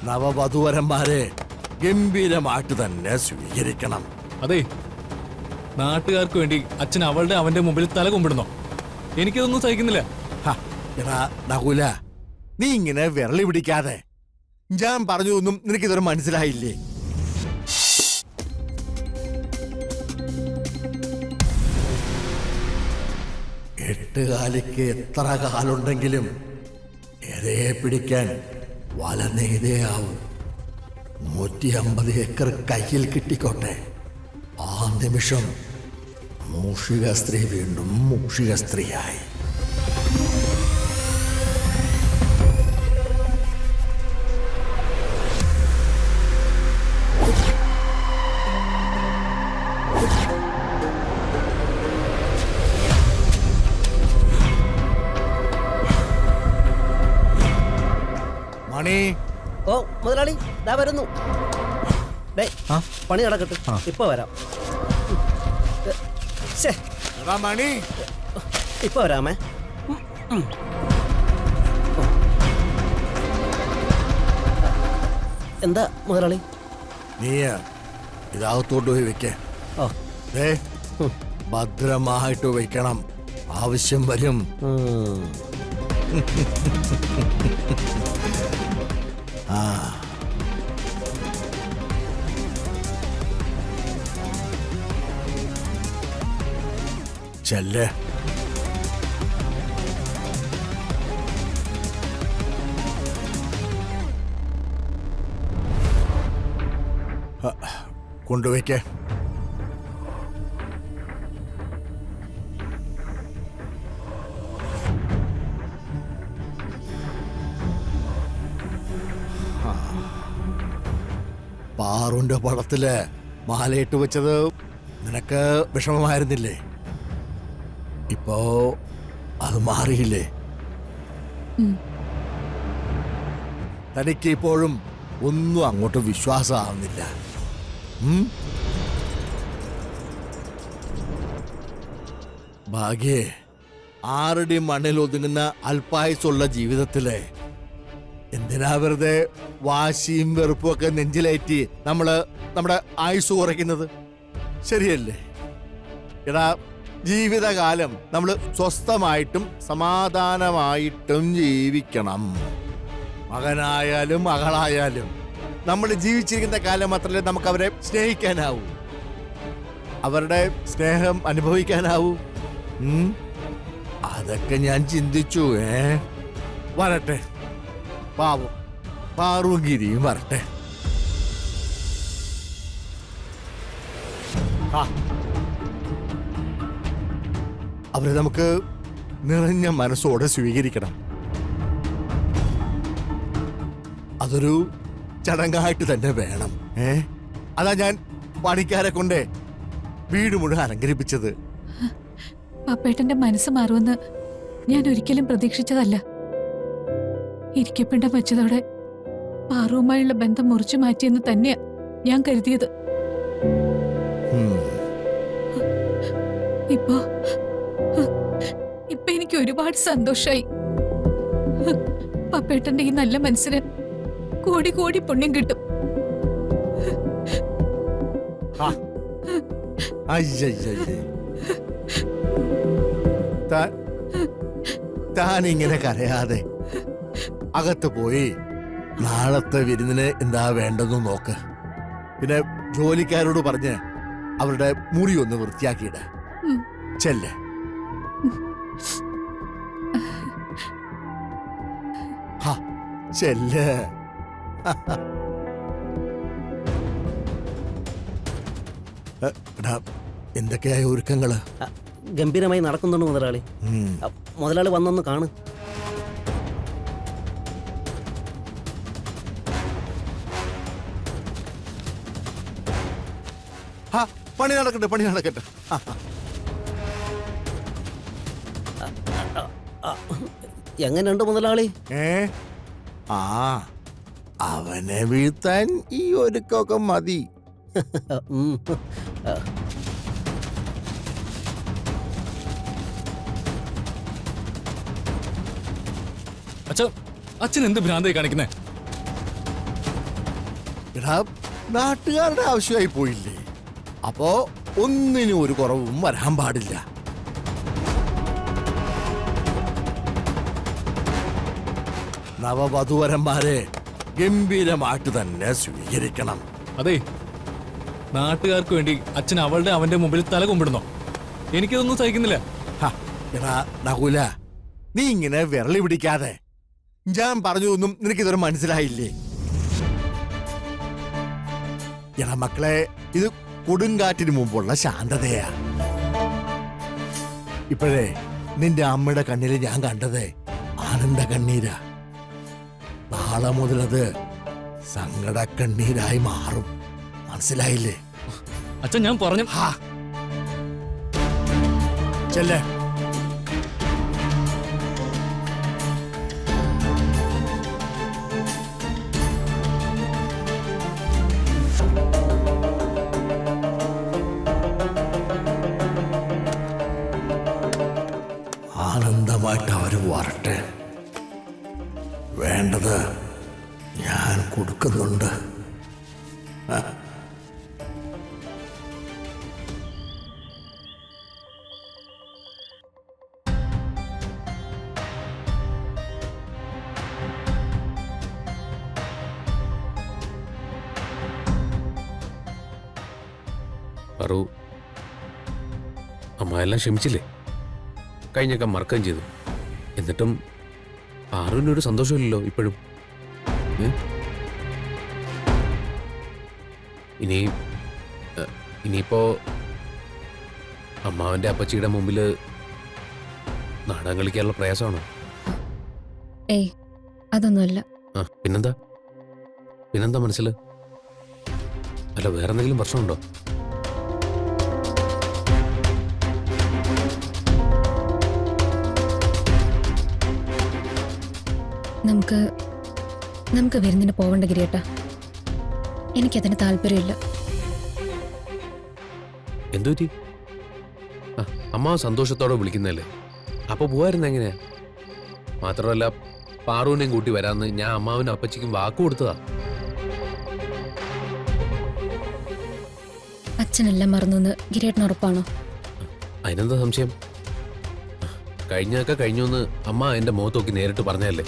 നവവധൂവരന്മാരെ ഗംഭീരമായിട്ട് തന്നെ സ്വീകരിക്കണം. അതെ, നാട്ടുകാർക്ക് വേണ്ടി അച്ഛൻ അവന്റെ മുമ്പിൽ തല കുമ്പിടുന്നോ? എനിക്കിതൊന്നും സഹിക്കുന്നില്ല. എടാ നകുല, നീ ഇങ്ങനെ വിരളി പിടിക്കാതെ. ഞാൻ പറഞ്ഞതൊന്നും നിനക്കിതൊരു മനസ്സിലായില്ലേ? എട്ടുകാലിക്ക് എത്ര കാലുണ്ടെങ്കിലും ഇരയെ പിടിക്കാൻ വല നെയ്തേ ആവും. 150 ഏക്കർ കയ്യിൽ കിട്ടിക്കോട്ടെ. ആ നിമിഷം മൂഷിക സ്ത്രീ വീണ്ടും മൂഷിക സ്ത്രീയായി. മണി. ഓ മുതലാളി, ദാ വരുന്നു. പണി നടക്കട്ടെ, ഇപ്പൊ വരാം. മണി, ഇപ്പൊ വരാമേ. എന്താ മുതലാളി? നീ ഇതാകത്തോട്ട് പോയി വെക്കേ. ഭദ്രമായിട്ട് വെക്കണം, ആവശ്യം വരും. ചെല്ലേ. കൊണ്ടുവയ്ക്കേ. പാറുന്റെ പടത്തില് മാലയിട്ട് വെച്ചത് നിനക്ക് വിഷമമായിരുന്നില്ലേ? ഇപ്പോ അത് മാറിയില്ലേ? തനിക്ക് ഇപ്പോഴും ഒന്നും അങ്ങോട്ട് വിശ്വാസമാവുന്നില്ല. ഭാഗ്യേ, 6 അടി മണ്ണിൽ ഒതുങ്ങുന്ന അല്പായുസുള്ള ജീവിതത്തിലെ എന്തിനാ വെറുതെ വാശിയും വെറുപ്പും ഒക്കെ നെഞ്ചിലേറ്റി നമ്മുടെ ആയുസ് കുറയ്ക്കുന്നത്? ശരിയല്ലേ? എടാ, ജീവിതകാലം നമ്മൾ സ്വസ്ഥമായിട്ടും സമാധാനമായിട്ടും ജീവിക്കണം. മകനായാലും മകളായാലും നമ്മൾ ജീവിച്ചിരിക്കുന്ന കാലം മാത്രമല്ലേ നമുക്ക് അവരെ സ്നേഹിക്കാനാവൂ, അവരുടെ സ്നേഹം അനുഭവിക്കാനാവൂ. അതൊക്കെ ഞാൻ ചിന്തിച്ചു. വരട്ടെ, പാവം പാറുഗിരിയും വരട്ടെ. അവരെ നമുക്ക് നിറഞ്ഞ മനസ്സോടെ സ്വീകരിക്കണം. അതൊരു ചടങ്ങായിട്ട് തന്നെ വേണം. അതാ ഞാൻ പണിക്കാരെ കൊണ്ട് വീട് മുഴുവൻ അലങ്കരിപ്പിച്ചത്. പപ്പേട്ടന്റെ മനസ്സ് മാറുമെന്ന് ഞാൻ ഒരിക്കലും പ്രതീക്ഷിച്ചതല്ല. ഇരിക്കപ്പിണ്ടം വെച്ചതോടെ പാറുവുമായുള്ള ബന്ധം മുറിച്ചു മാറ്റിയെന്ന് തന്നെയാ ഞാൻ കരുതിയത്. ഇപ്പൊ എനിക്ക് ഒരുപാട് സന്തോഷായി. പപ്പേട്ടന്റെ ഈ നല്ല മനസ്സിന് കോടി കോടി പുണ്യം കിട്ടും. താൻ ഇങ്ങനെ കരയാതെ അകത്ത് പോയി നാളത്തെ വിരുന്നിന് എന്താ വേണ്ടെന്ന് നോക്ക്. പിന്നെ ജോലിക്കാരോട് പറഞ്ഞ് അവരുടെ മുറി ഒന്ന് വൃത്തിയാക്കിയിട. ചെല്ലേ. ചെല്ല്. എന്തൊക്കെയായ ഒരുക്കങ്ങള്? ഗംഭീരമായി നടക്കുന്നുണ്ട് മുതലാളി. മുതലാളി വന്നൊന്ന് കാണു. പണി നടക്കട്ടെ, പണി നടക്കട്ടെ. എങ്ങനെയുണ്ട് മുതലാളി? അവനെ വീഴ്ത്താൻ ഈ ഒരുക്കൊക്കെ മതി. അച്ഛൻ എന്ത് ഭ്രാന്തായി കാണിക്കുന്നേ? എടാ നാട്ടുകാരുടെ ആവശ്യമായി പോയില്ലേ, അപ്പോ ഒന്നിനും ഒരു കുറവും വരാൻ പാടില്ല. നവവധുവരന്മാരെ ഗംഭീരമായിട്ട് തന്നെ സ്വീകരിക്കണം. അതെ, നാട്ടുകാർക്ക് വേണ്ടി അച്ഛൻ അവന്റെ മുമ്പിൽ തല കുമ്പിടുന്നോ? എനിക്കതൊന്നും സഹിക്കുന്നില്ല. ഹ, എടാ നകുല, നീ ഇങ്ങനെ വിരളി പിടിക്കാതെ. ഞാൻ പറഞ്ഞതൊന്നും നിനക്കിതുവരെ മനസ്സിലായില്ലേ? എടാ മക്കളെ, ഇത് കൊടുങ്കാറ്റിന് മുമ്പുള്ള ശാന്തതയാ. ഇപ്പോഴേ നിന്റെ അമ്മയുടെ കണ്ണിൽ ഞാൻ കണ്ടത് ആനന്ദ കണ്ണീരാ. നാളെ മുതലത് സങ്കട കണ്ണീരായി മാറും. മനസ്സിലായില്ലേ? അച്ഛൻ ഞാൻ പറഞ്ഞു. ഹാ, ചെല്ലേ. ആനന്ദമായിട്ട് അവര് വരട്ടെ. വേണ്ടത് ഞാൻ കൊടുക്കുന്നുണ്ട്. പറു, അമ്മ എല്ലാം ക്ഷമിച്ചില്ലേ? കഴിഞ്ഞൊക്കെ മറക്കുകയും ചെയ്തു. എന്നിട്ടും പാറുവിന് ഒരു സന്തോഷമില്ലല്ലോ ഇപ്പോഴും. ഇനിയിപ്പോ അമ്മാവന്റെ അപ്പച്ചിയുടെ മുമ്പില് നാടകം കളിക്കാനുള്ള പ്രയാസമാണോ? ഏയ്, അതൊന്നുമല്ല. ആ, പിന്നെന്താ മനസ്സില്? അല്ല, വേറെ എന്തെങ്കിലും പ്രശ്നമുണ്ടോ? നമുക്ക് വിരുന്നിന് പോവണ്ട ഗിരിയേട്ടാ. എനിക്കതിന് താല്പര്യമില്ല. എന്തുപറ്റി? ആ, അമ്മ സന്തോഷത്തോടെ വിളിക്കുന്നല്ലേ, അപ്പൊ പോവായിരുന്നു എങ്ങനെയാ? മാത്രമല്ല, പാറുവിനെയും കൂട്ടി വരാന്ന് ഞാൻ അമ്മാവിനും അപ്പച്ചിക്കും വാക്ക് കൊടുത്തതാ. അച്ഛനെല്ലാം മറന്നു ഗിരിയേട്ടന് ഉറപ്പാണോ? അതിനെന്താ സംശയം? കഴിഞ്ഞൊക്കെ കഴിഞ്ഞു എന്ന് അമ്മ എന്റെ മുഖത്ത് നോക്കി നേരിട്ട് പറഞ്ഞല്ലേ.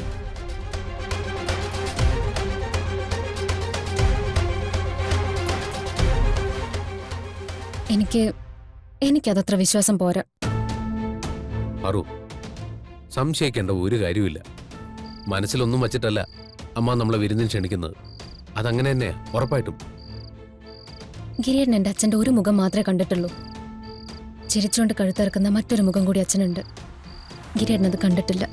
എനിക്കതത്ര വിശ്വാസം പോരാ. പാറു, സംശയിക്കേണ്ട ഒരു കാര്യമില്ല. മനസ്സിലൊന്നും വച്ചിട്ടല്ല അമ്മ നമ്മളെ വിരുന്നിന് ക്ഷണിക്കുന്നത്. അതങ്ങനെ തന്നെയാ, ഉറപ്പായിട്ടും. ഗിരിയേട്ടൻ എൻ്റെ അച്ഛൻ്റെ ഒരു മുഖം മാത്രമേ കണ്ടിട്ടുള്ളൂ. ചിരിച്ചുകൊണ്ട് കഴുത്തിറക്കുന്ന മറ്റൊരു മുഖം കൂടി അച്ഛനുണ്ട്. ഗിരിയേട്ടനത് കണ്ടിട്ടില്ല.